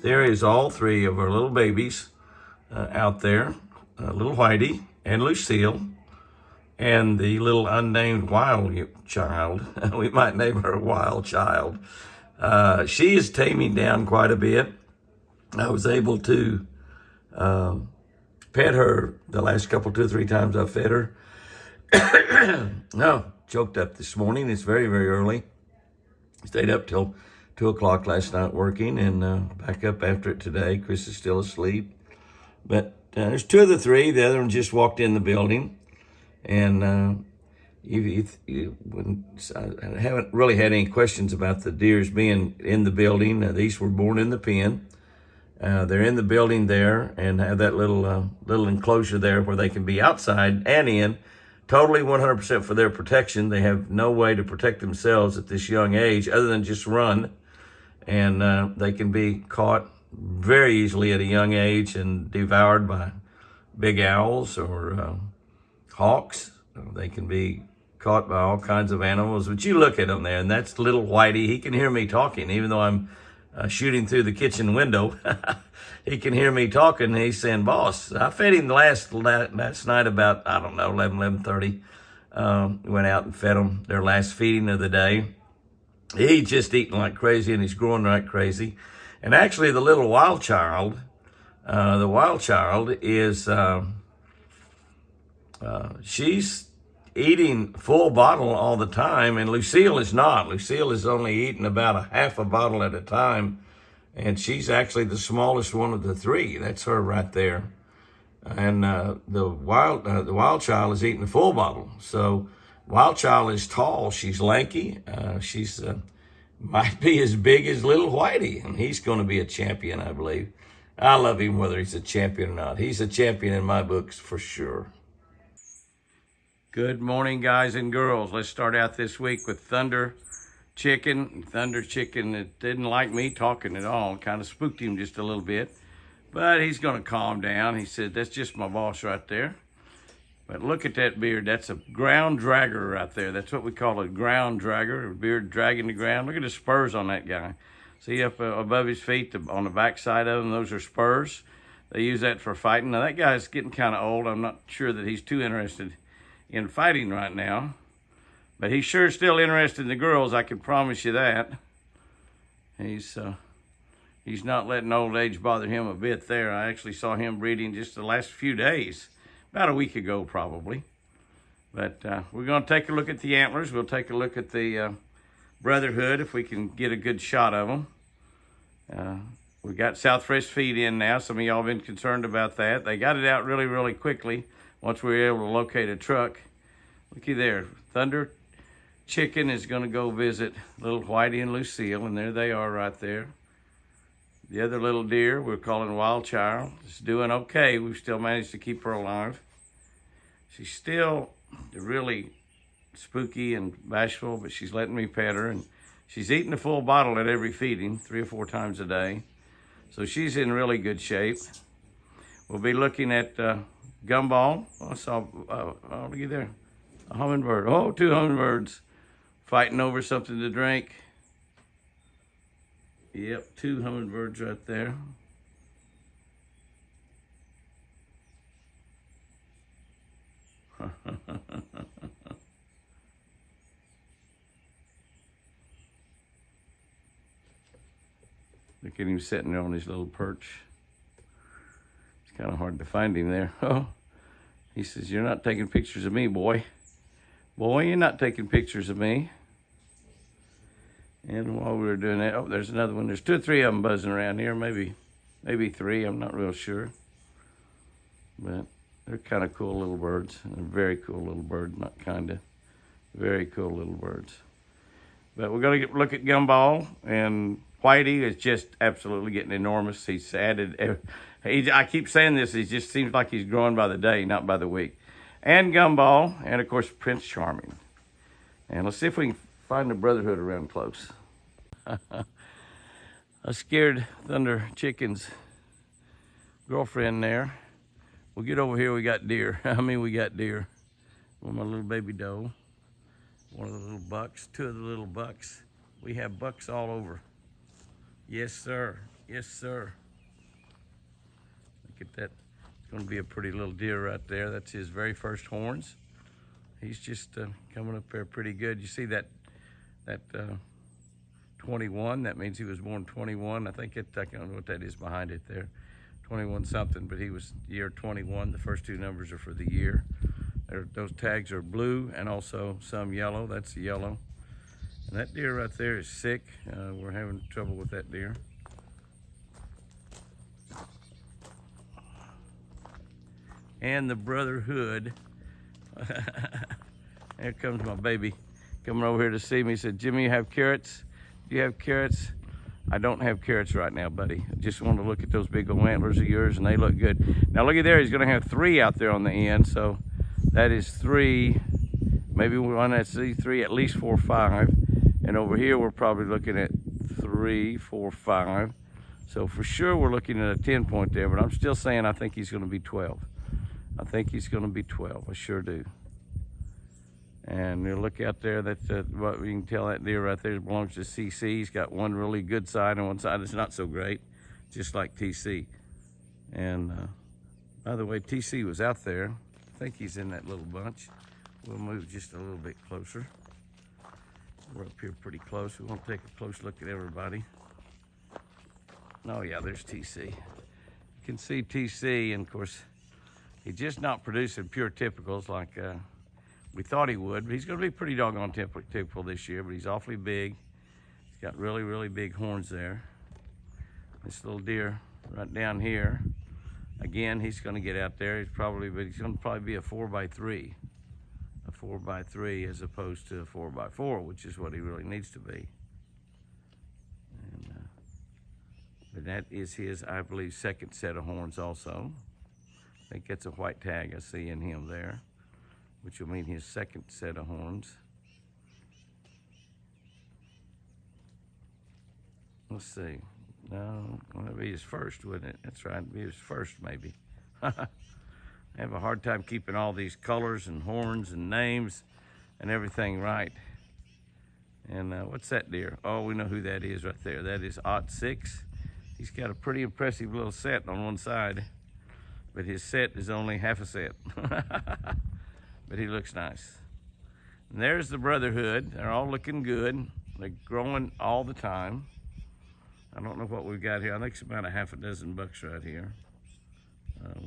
there is all three of our little babies out there, little Whitey and Lucille, and the little unnamed wild child. We might name her Wild Child. She is taming down quite a bit. I was able to pet her the last couple, 2 or 3 times I fed her. No, choked up this morning. It's very, very early. Stayed up till 2 o'clock last night working, and back up after it today. Chris is still asleep. But there's 2 of the 3. The other one just walked in the building. And I haven't really had any questions about the deers being in the building. These were born in the pen. They're in the building there and have that little enclosure there where they can be outside and in, totally 100% for their protection. They have no way to protect themselves at this young age other than just run. And they can be caught very easily at a young age and devoured by big owls or hawks. They can be caught by all kinds of animals. But you look at them there, and that's little Whitey. He can hear me talking, even though I'm shooting through the kitchen window. He can hear me talking. He's saying, "Boss, I fed him last night about, 11:30. Went out and fed him their last feeding of the day. He's just eating like crazy, and he's growing like crazy. And actually, the little wild child, is, she's eating full bottle all the time, and Lucille is not. Lucille is only eating about a half a bottle at a time, and she's actually the smallest one of the 3. That's her right there. And the wild child is eating a full bottle. So wild child is tall. She's lanky. She's might be as big as little Whitey, and he's going to be a champion, I believe. I love him whether he's a champion or not. He's a champion in my books for sure. Good morning, guys and girls. Let's start out this week with Thunder Chicken. Thunder Chicken, it didn't like me talking at all. Kind of spooked him just a little bit. But he's going to calm down. He said, "That's just my boss right there." But look at that beard. That's a ground dragger right there. That's what we call a ground dragger, a beard dragging the ground. Look at the spurs on that guy. See up above his feet, on the back side of him, those are spurs. They use that for fighting. Now, that guy's getting kind of old. I'm not sure that he's too interested in fighting right now, but he's sure still interested in the girls. I can promise you that. He's not letting old age bother him a bit there. I actually saw him breeding just the last few days, about a week ago probably. But we're going to take a look at the antlers. We'll take a look at the Brotherhood if we can get a good shot of them. We got South Fresh Feed in now. Some of y'all been concerned about that. They got it out really, really quickly once we were able to locate a truck. Looky there. Thunder Chicken is going to go visit little Whitey and Lucille, and there they are right there. The other little deer we're calling Wild Child is doing okay. We've still managed to keep her alive. She's still really spooky and bashful, but she's letting me pet her, and she's eating a full bottle at every feeding, 3 or 4 times a day. So she's in really good shape. We'll be looking at Gumball. I saw, looky there, a hummingbird. Oh, 2 hummingbirds fighting over something to drink. Yep, 2 hummingbirds right there. Look at him sitting there on his little perch. It's kind of hard to find him there. Oh, he says, "You're not taking pictures of me, boy. Boy, you're not taking pictures of me." And while we were doing that, oh, there's another one. There's 2 or 3 of them buzzing around here, maybe 3. I'm not real sure. But they're kind of cool little birds. They're very cool little bird, not kind of. Very cool little birds. But we're going to look at Gumball, and Whitey is just absolutely getting enormous. He's added, I keep saying this, he just seems like he's growing by the day, not by the week. And Gumball, and of course Prince Charming. And let's see if we can find the Brotherhood around close. I scared Thunder Chicken's girlfriend there. We'll get over here, we got deer. We got deer. One my little baby doe. One of the little bucks, 2 of the little bucks. We have bucks all over. Yes, sir. Yes, sir. Look at that. It's going to be a pretty little deer right there. That's his very first horns. He's just coming up there pretty good. You see that 21? That means he was born 21. I think I don't know what that is behind it there. 21 something, but he was year 21. The first two numbers are for the year. Those tags are blue and also some yellow. That's the yellow. And that deer right there is sick. We're having trouble with that deer. And the Brotherhood. Here comes my baby coming over here to see me. He said, Jimmy, you have carrots? Do you have carrots? I don't have carrots right now, buddy. I just want to look at those big old antlers of yours, and they look good. Now look at there, he's gonna have 3 out there on the end, so that is 3. Maybe we want to see 3, at least 4 or 5. And over here, we're probably looking at 3, 4, 5. So for sure, we're looking at a 10 point there, but I'm still saying I think he's gonna be 12. I think he's gonna be 12, I sure do. And you look out there, that's what we can tell, that deer right there belongs to CC. He's got one really good side and one side that's not so great, just like TC. And by the way, TC was out there. I think he's in that little bunch. We'll move just a little bit closer. We're up here pretty close. We want to take a close look at everybody. Oh yeah, there's TC. You can see TC, and of course, he's just not producing pure typicals like we thought he would, but he's going to be pretty doggone typical this year, but he's awfully big. He's got really, really big horns there. This little deer right down here, again, he's going to get out there. He's going to probably be a 4x3. A 4x3 as opposed to a 4x4, which is what he really needs to be. And, but that is his, I believe, second set of horns also. I think that's a white tag I see in him there, which will mean his second set of horns. Let's see. No, that'd be his first, wouldn't it? That's right, it'd be his first maybe. I have a hard time keeping all these colors and horns and names and everything right. And what's that deer? Oh, we know who that is right there. That is 06. He's got a pretty impressive little set on one side, but his set is only half a set. But he looks nice. And there's the Brotherhood. They're all looking good. They're growing all the time. I don't know what we've got here. I think it's about a half a dozen bucks right here.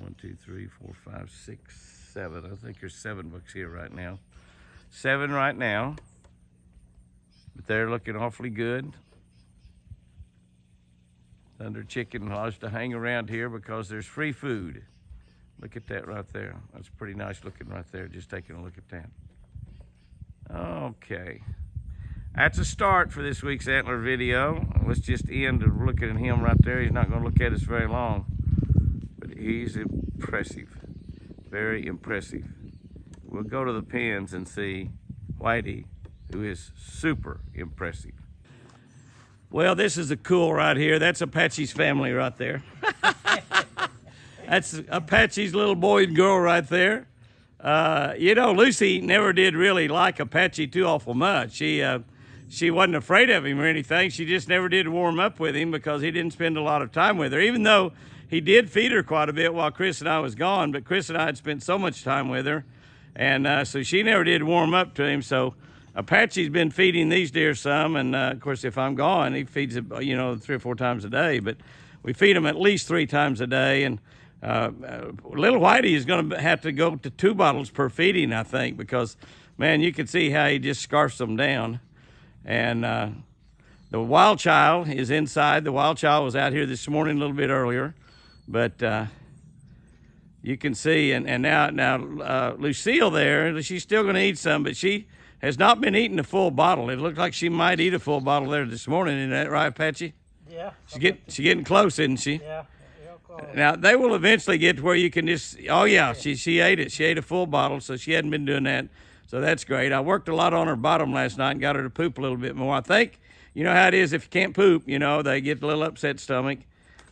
1, 2, 3, 4, 5, 6, 7. I think there's 7 bucks here right now. 7 right now. But they're looking awfully good. Thunder Chicken loves to hang around here because there's free food. Look at that right there. That's pretty nice looking right there, just taking a look at that. Okay. That's a start for this week's antler video. Let's just end looking at him right there. He's not going to look at us very long, but he's impressive. Very impressive. We'll go to the pens and see Whitey, who is super impressive. Well, this is a cool right here. That's Apache's family right there. That's Apache's little boy and girl right there. You know, Lucy never did really like Apache too awful much. She wasn't afraid of him or anything. She just never did warm up with him because he didn't spend a lot of time with her, even though he did feed her quite a bit while Chris and I was gone. But Chris and I had spent so much time with her, and so she never did warm up to him. So Apache's been feeding these deer some, and of course, if I'm gone, he feeds it, you know, 3 or 4 times a day. But we feed him at least 3 times a day, and little Whitey is going to have to go to 2 bottles per feeding, I think, because, man, you can see how he just scarfs them down. And the wild child is inside. The wild child was out here this morning a little bit earlier, but you can see, and now Lucille there, she's still going to eat some, but she has not been eating a full bottle. It looked like she might eat a full bottle there this morning. Isn't that right, Apache? Yeah. She's getting close, isn't she? Yeah. Close. Now, they will eventually get to where you can just, oh yeah, she ate it. She ate a full bottle, so she hadn't been doing that. So that's great. I worked a lot on her bottom last night and got her to poop a little bit more. I think, you know how it is if you can't poop, you know, they get a little upset stomach.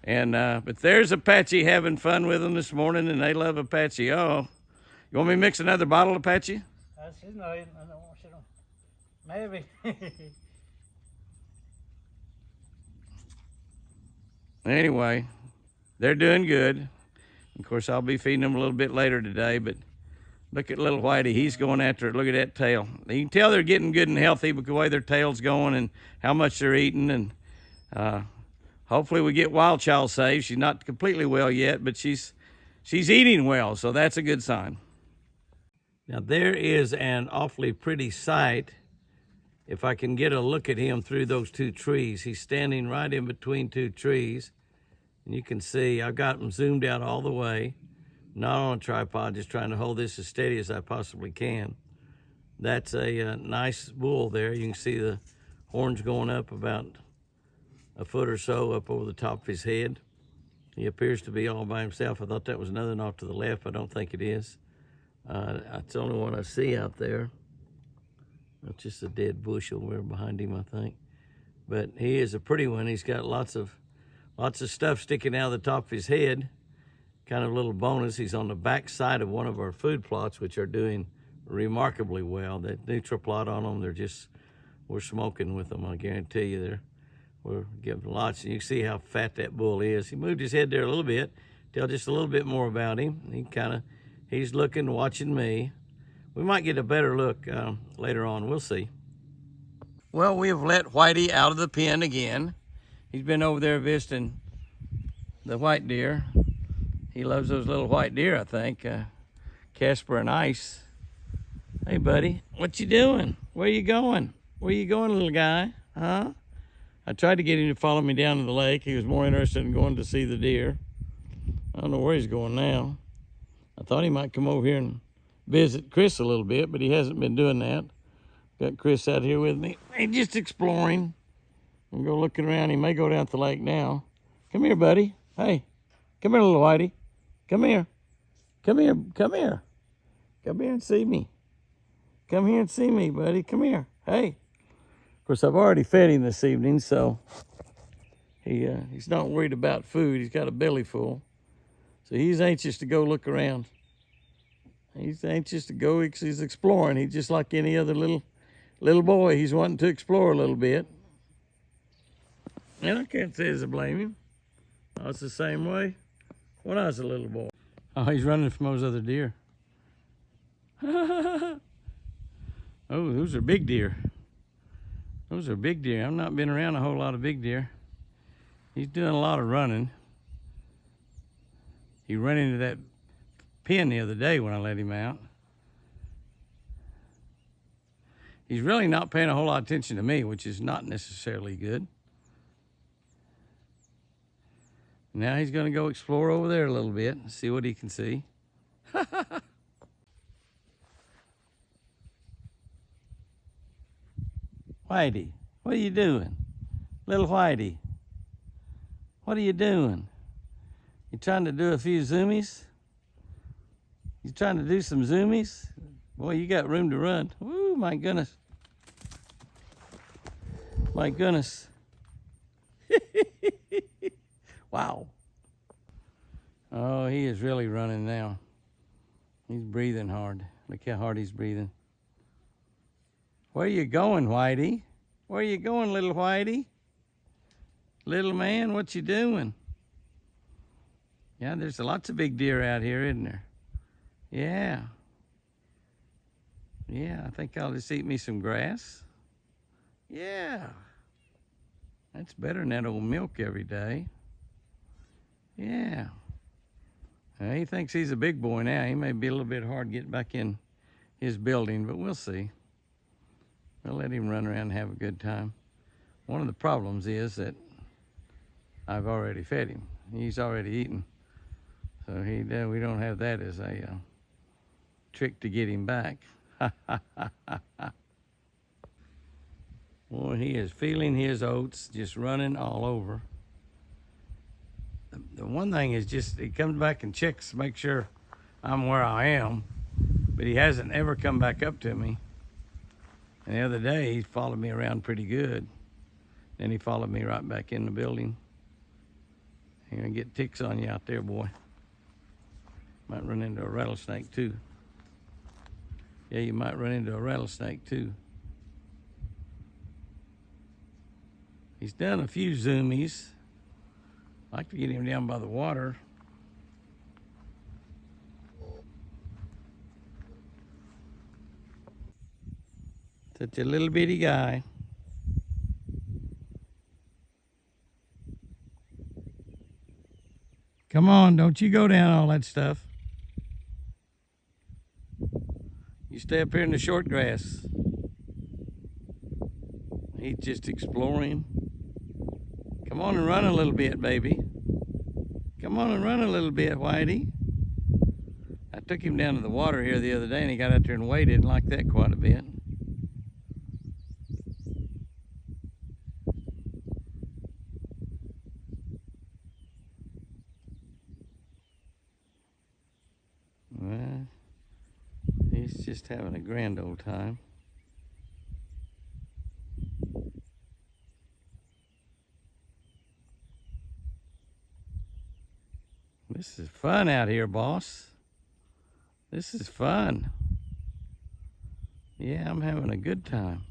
And but there's Apache having fun with them this morning, and they love Apache. Oh, you want me to mix another bottle, Apache? That's his name. I don't want you to. Maybe. Anyway, they're doing good. Of course, I'll be feeding them a little bit later today, but look at little Whitey. He's going after it. Look at that tail. You can tell they're getting good and healthy because the way their tail's going and how much they're eating. And hopefully we get Wild Child safe. She's not completely well yet, but she's eating well, so that's a good sign. Now, there is an awfully pretty sight. If I can get a look at him through those two trees. He's standing right in between two trees. And you can see I've got him zoomed out all the way. Not on a tripod, just trying to hold this as steady as I possibly can. That's a nice bull there. You can see the horns going up about a foot or so up over the top of his head. He appears to be all by himself. I thought that was another one off to the left. I don't think it is. That's the only one I see out there. That's just a dead bush over there behind him, I think. But he is a pretty one. He's got lots of stuff sticking out of the top of his head. Kind of a little bonus. He's on the back side of one of our food plots, which are doing remarkably well. That neutral plot on them, we're smoking with them. I guarantee you, we're giving lots. And you can see how fat that bull is. He moved his head there a little bit. Tell just a little bit more about him. He's looking, watching me. We might get a better look later on. We'll see. Well, we have let Whitey out of the pen again. He's been over there visiting the white deer. He loves those little white deer, I think. Casper and Ice. Hey, buddy, what you doing? Where you going? Where you going, little guy? Huh? I tried to get him to follow me down to the lake. He was more interested in going to see the deer. I don't know where he's going now. I thought he might come over here and visit Chris a little bit, but he hasn't been doing that. Got Chris out here with me. He's just exploring. I'm go looking around. He may go down to the lake now. Come here, buddy. Hey, come here, little Whitey. Come here. Come here. Come here. Come here and see me. Come here and see me, buddy. Come here. Hey. Of course, I've already fed him this evening, so he's not worried about food. He's got a belly full. So he's anxious to go look around. He's anxious to go. He's exploring. He's just like any other little boy. He's wanting to explore a little bit. And I can't say as I blame him. I was the same way when I was a little boy. Oh, he's running from those other deer. Oh, those are big deer. Those are big deer. I've not been around a whole lot of big deer. He's doing a lot of running. He ran into that pen the other day when I let him out. He's really not paying a whole lot of attention to me, which is not necessarily good. Now he's going to go explore over there a little bit and see what he can see. Whitey, what are you doing? Little Whitey, what are you doing? You trying to do a few zoomies? You trying to do some zoomies? Boy, you got room to run. Woo, my goodness. My goodness. Wow. Oh, he is really running now. He's breathing hard. Look how hard he's breathing. Where you going, Whitey? Where you going, little Whitey? Little man, what you doing? Yeah, there's lots of big deer out here, isn't there? Yeah. Yeah, I think I'll just eat me some grass. Yeah. That's better than that old milk every day. Yeah. Well, he thinks he's a big boy now. He may be a little bit hard getting back in his building, but we'll see. We'll let him run around and have a good time. One of the problems is that I've already fed him. He's already eaten. So we don't have that as a trick to get him back. Boy, he is feeling his oats, just running all over. The one thing is just he comes back and checks to make sure I'm where I am, but he hasn't ever come back up to me. And the other day, he followed me around pretty good. Then he followed me right back in the building. You're gonna get ticks on you out there, boy. Might run into a rattlesnake too. Yeah, you might run into a rattlesnake too. He's done a few zoomies. I'd like to get him down by the water. Such a little bitty guy. Come on, don't you go down all that stuff. You stay up here in the short grass. He's just exploring. Come on and run a little bit, baby. Come on and run a little bit, Whitey. I took him down to the water here the other day and he got out there and waded and liked that quite a bit. Well, he's just having a grand old time. This is fun out here, boss. This is fun. Yeah, I'm having a good time.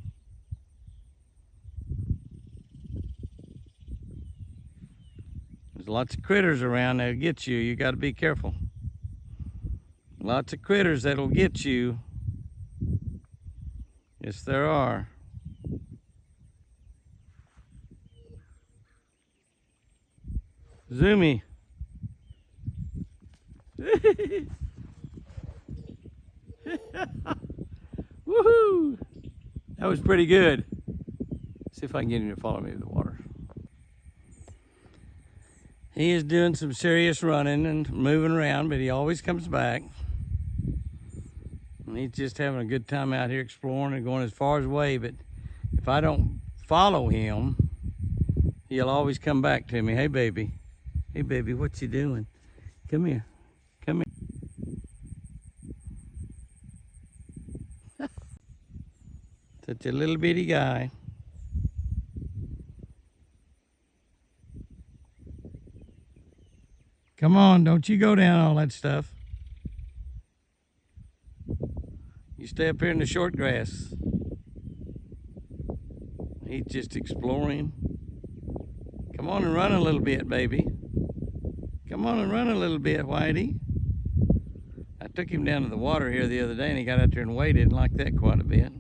There's lots of critters around that'll get you. You got to be careful. Lots of critters that'll get you. Yes, there are. Zoomie. Woohoo! That was pretty good. See if I can get him to follow me to the water. He is doing some serious running and moving around, but he always comes back. And he's just having a good time out here exploring and going as far as away, but if I don't follow him, he'll always come back to me. Hey, baby. Hey, baby, what you doing? Come here. Come here. Such a little bitty guy. Come on, don't you go down all that stuff. You stay up here in the short grass. He's just exploring. Come on and run a little bit, baby. Come on and run a little bit, Whitey. I took him down to the water here the other day and he got out there and waded and liked that quite a bit.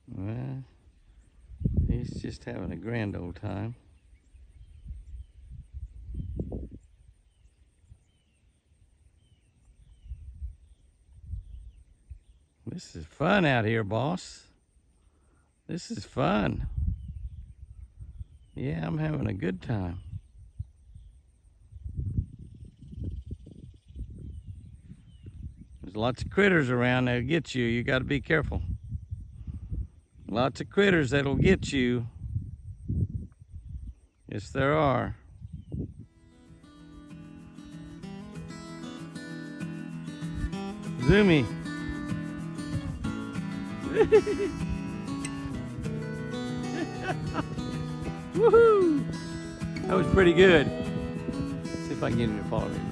Well, he's just having a grand old time. This is fun out here, boss. This is fun. Yeah, I'm having a good time. There's lots of critters around that'll get you. You got to be careful. Lots of critters that'll get you. Yes, there are. Zoomie. Woohoo! That was pretty good. See if I can get him to follow me.